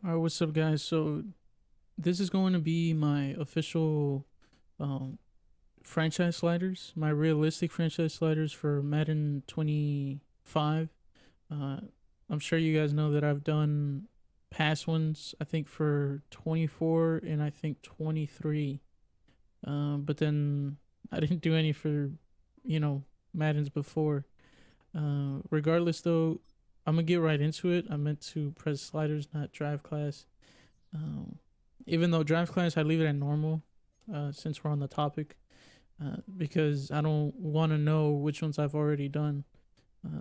All right, what's up, guys? So this is going to be my official um, franchise sliders, my realistic franchise sliders for Madden 25. Uh, I'm sure you guys know that I've done past ones, I think for 24 and I think 23. But then I didn't do any for, you know, Maddens before. Regardless, though, I'm going to get right into it. I meant to press sliders, not drive class. Um, Even though drive class, I leave it at normal, since we're on the topic, because I don't want to know which ones I've already done.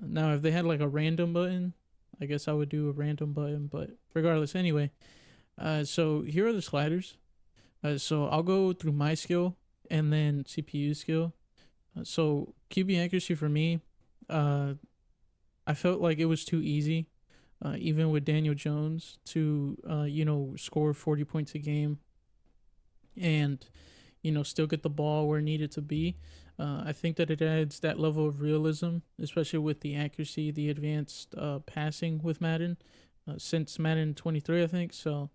Now, if they had like a random button, I guess I would do a random button. But regardless, anyway, so here are the sliders. So I'll go through my skill and then CPU skill. So QB accuracy for me, uh, I felt like it was too easy, even with Daniel Jones to score 40 points a game and still get the ball where it needed to be. I think that it adds that level of realism, especially with the accuracy, the advanced passing with Madden, since Madden 23, I think. So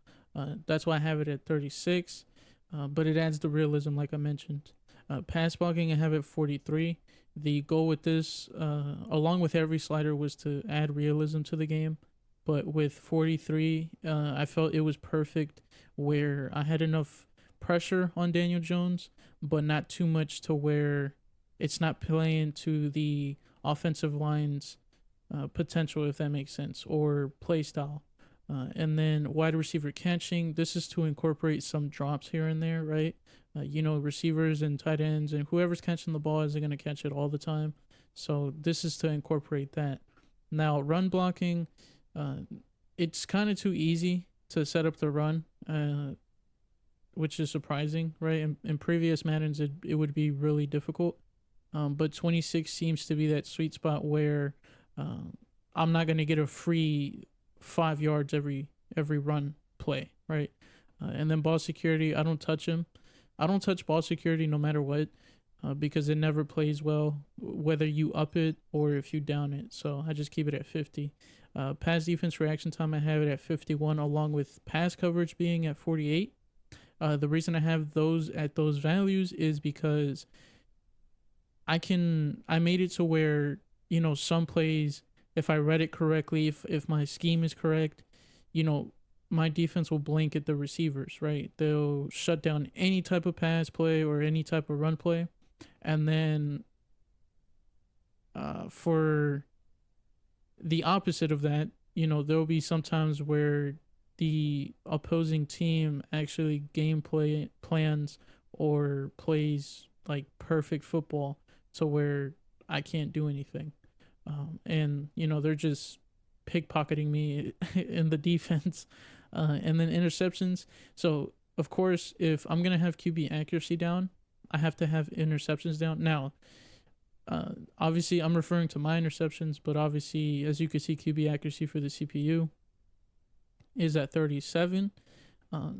that's why I have it at 36. But it adds the realism, like I mentioned. Pass blocking, I have it 43. The goal with this, along with every slider, was to add realism to the game. But with 43, I felt it was perfect where I had enough pressure on Daniel Jones, but not too much to where it's not playing to the offensive line's potential, if that makes sense, or play style. And then wide receiver catching, this is to incorporate some drops here and there, right? Receivers and tight ends and whoever's catching the ball isn't going to catch it all the time. So this is to incorporate that. Now, run blocking, uh, it's kind of too easy to set up the run, which is surprising, right? In previous Maddens, it would be really difficult. But 26 seems to be that sweet spot where I'm not going to get a free 5 yards every run play, right? And then ball security, I don't touch him. I don't touch ball security no matter what, because it never plays well, whether you up it or if you down it. So I just keep it at 50. Pass defense reaction time, I have it at 51, along with pass coverage being at 48. The reason I have those at those values is because I made it to where, some plays, if I read it correctly, if my scheme is correct, you know, my defense will blanket the receivers, right? They'll shut down any type of pass play or any type of run play. And then for the opposite of that, there'll be sometimes where the opposing team actually gameplay plans or plays like perfect football to where I can't do anything. And they're just pickpocketing me in the defense, and then interceptions. So of course, if I'm gonna have QB accuracy down, I have to have interceptions down. Now, obviously, I'm referring to my interceptions, but obviously, as you can see, QB accuracy for the CPU is at 37.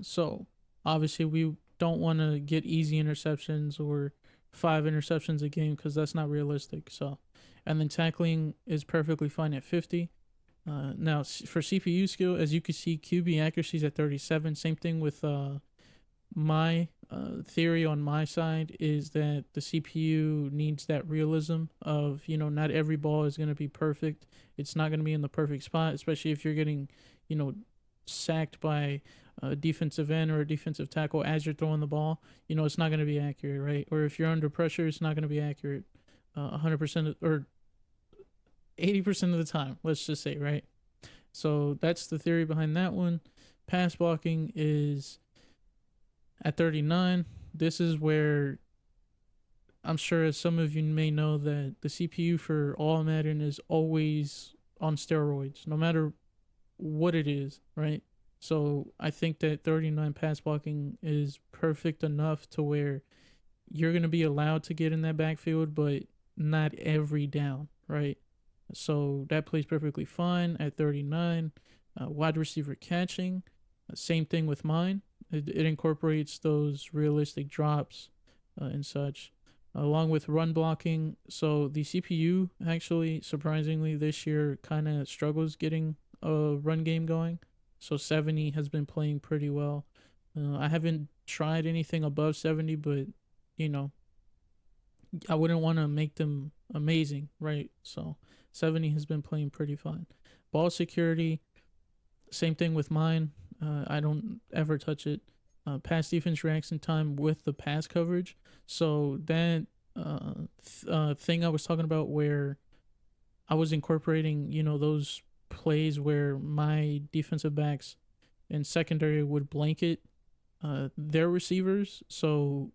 So obviously, we don't want to get easy interceptions or 5 interceptions a game because that's not realistic. So, and then tackling is perfectly fine at 50. Now for CPU skill, as you can see, QB accuracy is at 37. Same thing with my theory on my side is that the CPU needs that realism of, not every ball is going to be perfect. It's not going to be in the perfect spot, especially if you're getting, sacked by a defensive end or a defensive tackle as you're throwing the ball. It's not going to be accurate, right? Or if you're under pressure, it's not going to be accurate 100% or 80% of the time, let's just say, right? So that's the theory behind that one. Pass blocking is at 39. This is where I'm sure, as some of you may know, that the CPU for all Madden is always on steroids, no matter what it is, right? So I think that 39 pass blocking is perfect enough to where you're going to be allowed to get in that backfield, but not every down, right? So that plays perfectly fine at 39. Wide receiver catching, same thing with mine. It incorporates those realistic drops and such, along with run blocking. So the CPU actually, surprisingly, this year kind of struggles getting a run game going. So 70 has been playing pretty well. I haven't tried anything above 70, but you know, I wouldn't want to make them amazing, right? So 70 has been playing pretty fine. Ball security, same thing with mine. I don't ever touch it. Pass defense reaction time with the pass coverage. So that thing I was talking about where I was incorporating, those plays where my defensive backs and secondary would blanket their receivers. So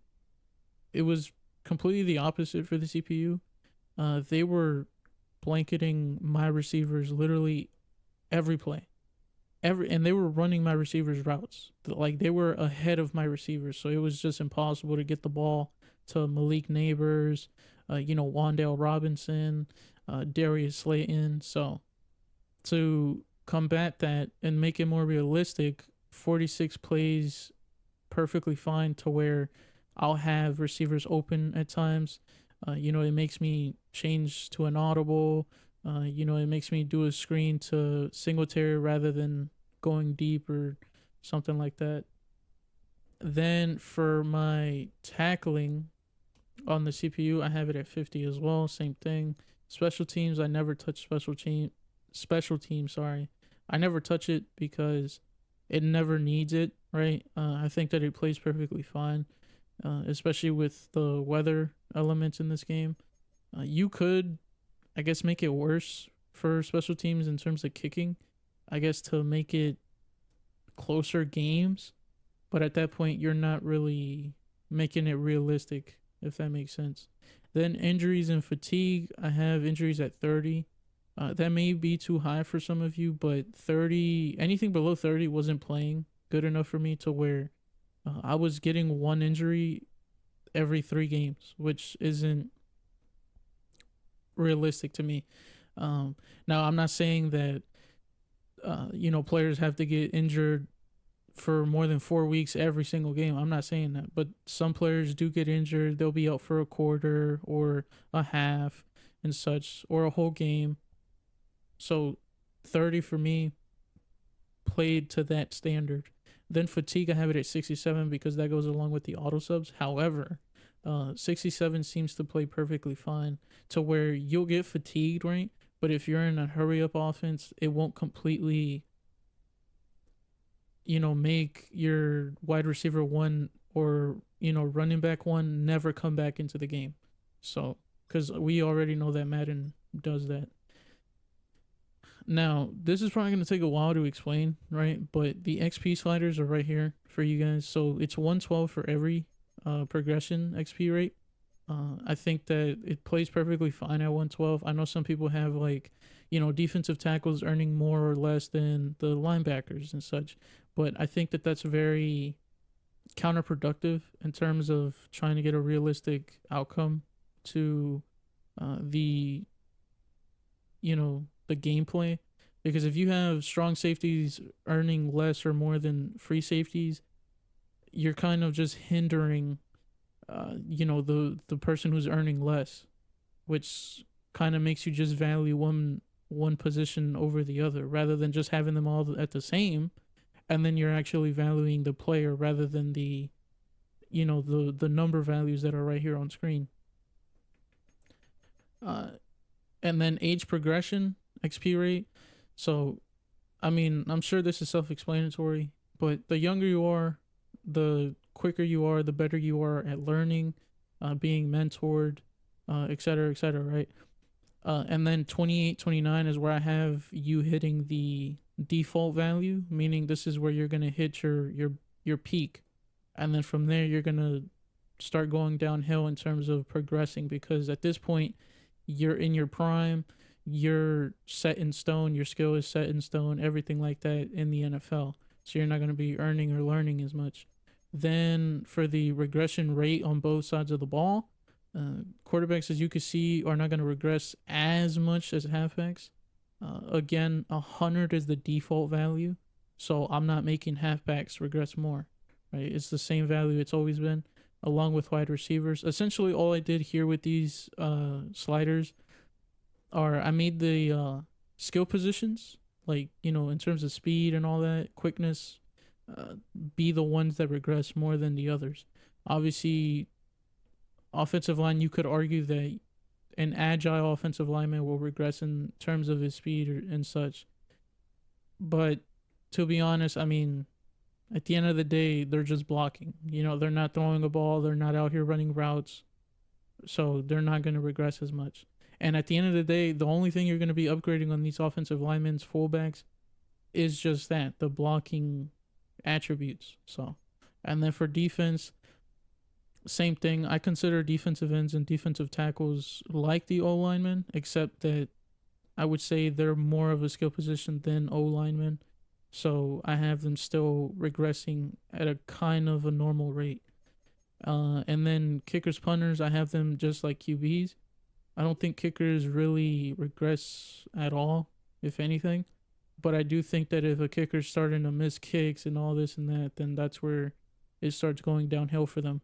it was completely the opposite for the CPU. They were blanketing my receivers literally every play. And they were running my receivers routes. Like they were ahead of my receivers. So it was just impossible to get the ball to Malik Neighbors, Wandale Robinson, Darius Slayton. So to combat that and make it more realistic, 46 plays perfectly fine to where I'll have receivers open at times. It makes me change to an audible. It makes me do a screen to Singletary rather than going deep or something like that. Then for my tackling on the CPU, I have it at 50 as well. Same thing. Special teams, I never touch special team. Sorry, I never touch it because it never needs it. Right. I think that it plays perfectly fine, especially with the weather elements in this game. You could, I guess, make it worse for special teams in terms of kicking. I guess to make it closer games, but at that point you're not really making it realistic, if that makes sense. Then injuries and fatigue, I have injuries at 30. That may be too high for some of you, but 30, anything below 30 wasn't playing good enough for me to where I was getting one injury every 3 games, which isn't realistic to me. Now, I'm not saying that, players have to get injured for more than 4 weeks every single game. I'm not saying that, but some players do get injured. They'll be out for a quarter or a half and such, or a whole game. So 30 for me played to that standard. Then fatigue, I have it at 67 because that goes along with the auto subs. However, 67 seems to play perfectly fine to where you'll get fatigued, right? But if you're in a hurry up offense, it won't completely, make your wide receiver one or, running back one never come back into the game. So, because we already know that Madden does that. Now, this is probably going to take a while to explain, right? But the XP sliders are right here for you guys. So it's 112 for every progression XP rate. I think that it plays perfectly fine at 112. I know some people have defensive tackles earning more or less than the linebackers and such, but I think that that's very counterproductive in terms of trying to get a realistic outcome to the the gameplay. Because if you have strong safeties earning less or more than free safeties, you're kind of just hindering the person who's earning less, which kind of makes you just value one position over the other rather than just having them all at the same, and then you're actually valuing the player rather than the number values that are right here on screen. And then age progression XP rate. So I mean, I'm sure this is self-explanatory, but the younger you are, the quicker you are, the better you are at learning, being mentored, etc., etc., right? And then 28, 29 is where I have you hitting the default value, meaning this is where you're going to hit your peak. And then from there, you're going to start going downhill in terms of progressing, because at this point, you're in your prime, you're set in stone, your skill is set in stone, everything like that in the NFL. So you're not going to be earning or learning as much. Then for the regression rate on both sides of the ball, quarterbacks, as you can see, are not going to regress as much as halfbacks. Again, 100 is the default value, so I'm not making halfbacks regress more. Right? It's the same value it's always been, along with wide receivers. Essentially, all I did here with these sliders are I made the skill positions like, in terms of speed and all that, quickness, uh, be the ones that regress more than the others. Obviously, offensive line, you could argue that an agile offensive lineman will regress in terms of his speed and such. But to be honest, I mean, at the end of the day, they're just blocking. They're not throwing a ball, they're not out here running routes, so they're not going to regress as much. And at the end of the day, the only thing you're going to be upgrading on these offensive linemen's fullbacks is just that, the blocking attributes. So, and then for defense, same thing. I consider defensive ends and defensive tackles like the O linemen, except that I would say they're more of a skill position than O linemen. So I have them still regressing at a kind of a normal rate. And then kickers, punters, I have them just like QBs. I don't think kickers really regress at all, if anything. But I do think that if a kicker's starting to miss kicks and all this and that, then that's where it starts going downhill for them.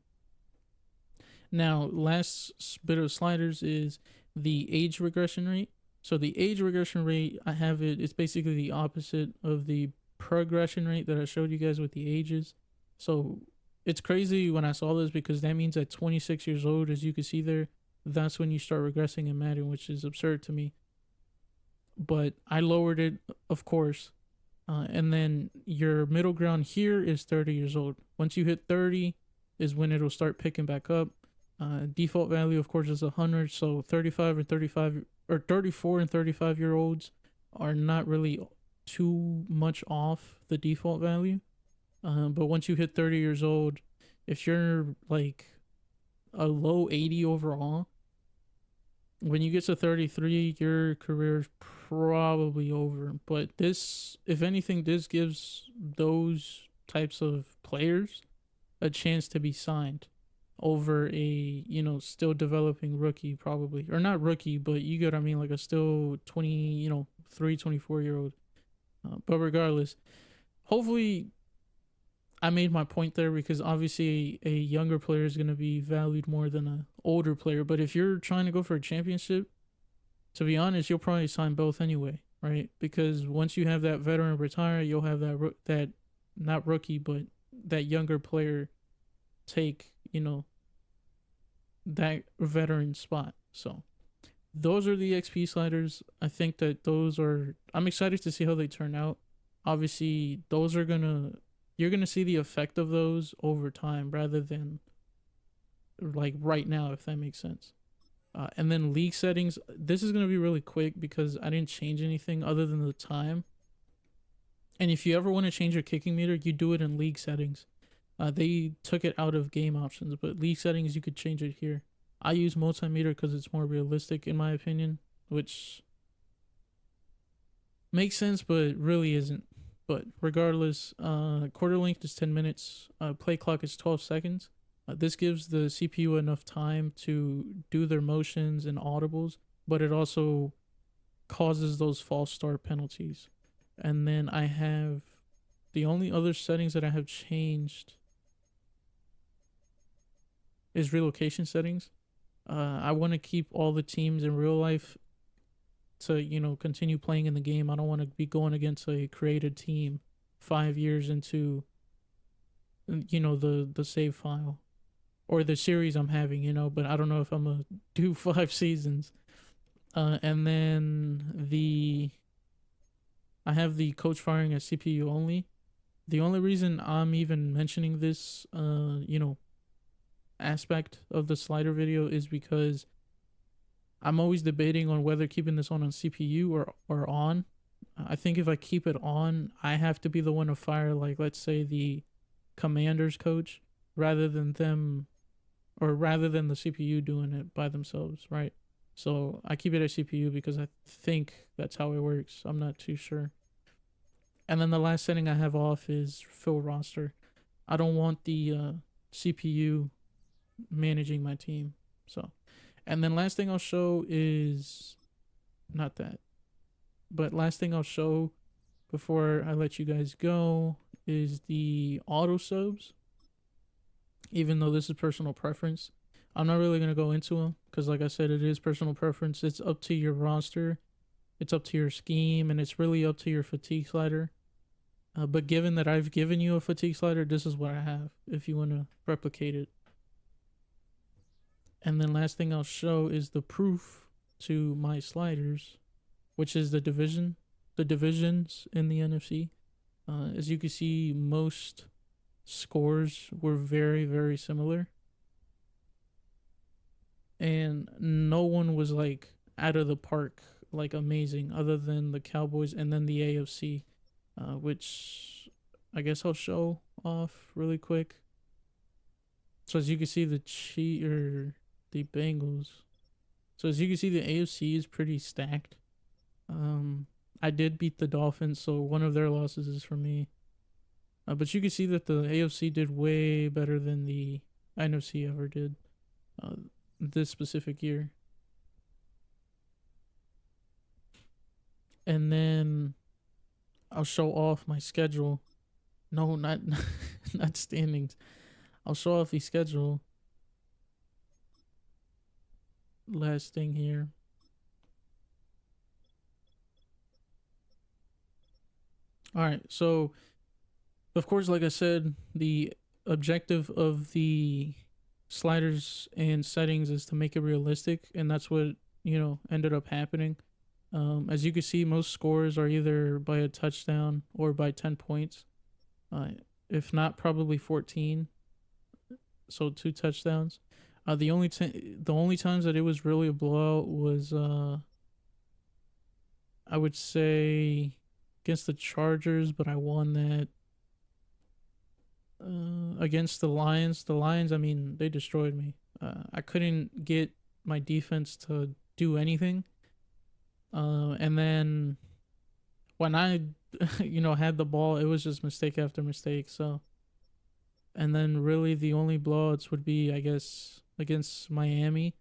Now, last bit of sliders is the age regression rate. So the age regression rate, I have it's basically the opposite of the progression rate that I showed you guys with the ages. So it's crazy when I saw this, because that means at 26 years old, as you can see there, that's when you start regressing in Madden, which is absurd to me. But I lowered it, of course. And then your middle ground here is 30 years old. Once you hit 30 is when it'll start picking back up. Default value, of course, is 100. So 35 or 35 or 34 and 35-year-olds are not really too much off the default value. But once you hit 30 years old, if you're like a low 80 overall, when you get to 33, your career's probably over. But this, if anything, this gives those types of players a chance to be signed over a, still developing rookie, probably. Or not rookie, but you get what I mean, like a still 24-year-old. But regardless, hopefully I made my point there, because obviously a younger player is going to be valued more than an older player. But if you're trying to go for a championship, to be honest, you'll probably sign both anyway, right? Because once you have that veteran retire, you'll have that not rookie, but that younger player take, that veteran spot. So those are the XP sliders. I think that I'm excited to see how they turn out. Obviously, you're gonna see the effect of those over time rather than like right now, if that makes sense. And then league settings, this is gonna be really quick because I didn't change anything other than the time. And if you ever want to change your kicking meter, you do it in league settings. They took it out of game options, but league settings, you could change it here. I use multimeter because it's more realistic in my opinion, which makes sense, but really isn't. But regardless, quarter length is 10 minutes. Play clock is 12 seconds. This gives the CPU enough time to do their motions and audibles, but it also causes those false start penalties. And then I have the only other settings that I have changed is relocation settings. I want to keep all the teams in real life to, continue playing in the game. I don't want to be going against a created team 5 years into, the save file or the series I'm having, but I don't know if I'm going to do 5 seasons. And then I have the coach firing as CPU only. The only reason I'm even mentioning this, aspect of the slider video is because I'm always debating on whether keeping this on CPU or on. I think if I keep it on, I have to be the one to fire, like, let's say the Commanders coach, rather than the CPU doing it by themselves, right? So I keep it at CPU because I think that's how it works. I'm not too sure. And then the last setting I have off is fill roster. I don't want the CPU managing my team. So, and then last thing I'll show is not that, but last thing I'll show before I let you guys go is the auto subs. Even though this is personal preference, I'm not really going to go into them because, like I said, it is personal preference. It's up to your roster it's up to your scheme, and it's really up to your fatigue slider. But given that I've given you a fatigue slider, this is what I have if you want to replicate it. And then last thing I'll show is the proof to my sliders, which is the divisions in the NFC. As you can see, most scores were very, very similar. And no one was like out of the park, like amazing, other than the Cowboys and then the AFC, which I guess I'll show off really quick. So as you can see, the Bengals. So as you can see, the AFC is pretty stacked. I did beat the Dolphins, so one of their losses is for me. But you can see that the AFC did way better than the NFC ever did this specific year. And then I'll show off my schedule. No, not not standings. I'll show off the schedule. Last thing here. All right, so of course, like I said, the objective of the sliders and settings is to make it realistic, and that's what ended up happening. As you can see, most scores are either by a touchdown or by 10 points, if not probably 14. So 2 touchdowns. The only times that it was really a blowout was I would say against the Chargers, but I won that. Against the Lions, I mean, they destroyed me. I couldn't get my defense to do anything. And then when I, had the ball, it was just mistake after mistake. So, and then really the only blowouts would be, I guess, against Miami,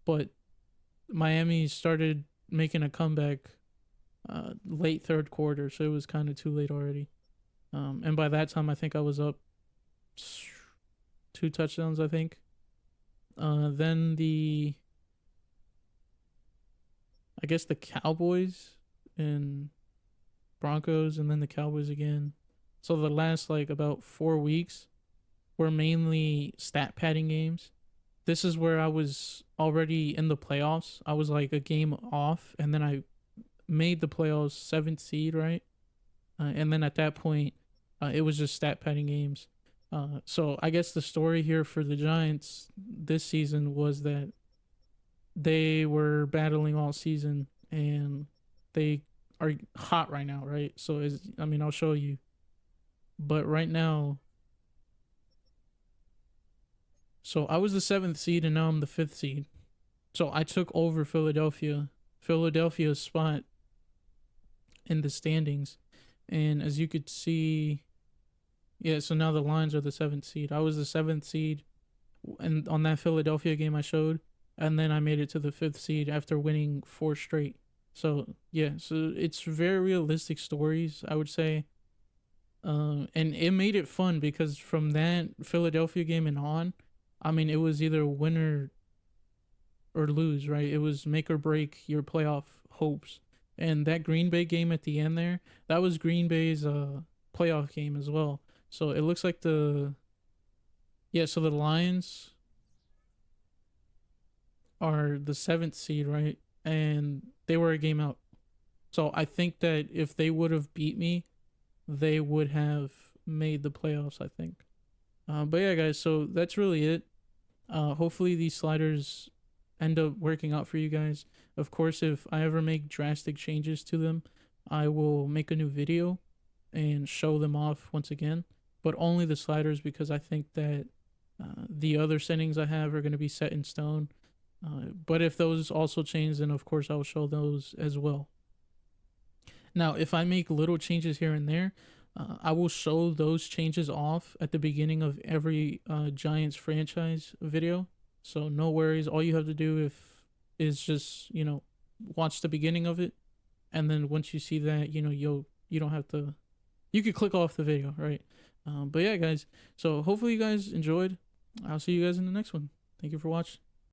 but Miami started making a comeback late third quarter, so it was kind of too late already. And by that time, I think I was up 2 touchdowns, I think. Then I guess the Cowboys and Broncos, and then the Cowboys again. So the last about 4 weeks were mainly stat padding games. This is where I was already in the playoffs. I was like a game off, and then I made the playoffs 7th seed, right? And then at that point, it was just stat padding games. So I guess the story here for the Giants this season was that they were battling all season, and they are hot right now, right? So I'll show you. But right now, so I was the 7th seed, and now I'm the 5th seed. So I took over Philadelphia's spot in the standings. And as you could see, yeah, so now the Lions are the 7th seed. I was the 7th seed, and on that Philadelphia game I showed, and then I made it to the 5th seed after winning 4 straight. So yeah, so it's very realistic stories, I would say. And it made it fun because from that Philadelphia game and on, I mean, it was either win or lose, right? It was make or break your playoff hopes. And that Green Bay game at the end there, that was Green Bay's playoff game as well. So it looks like so the Lions are the 7th seed, right? And they were a game out. So I think that if they would have beat me, they would have made the playoffs, I think. But yeah, guys, so that's really it. Hopefully these sliders end up working out for you guys. Of course, if I ever make drastic changes to them, I will make a new video and show them off once again. But only the sliders, because I think that the other settings I have are going to be set in stone. But if those also change, then of course I'll show those as well. Now, if I make little changes here and there, I will show those changes off at the beginning of every Giants franchise video. So no worries. All you have to do is just watch the beginning of it, and then once you see that, you don't have to. You could click off the video, right? But yeah, guys. So hopefully you guys enjoyed. I'll see you guys in the next one. Thank you for watching.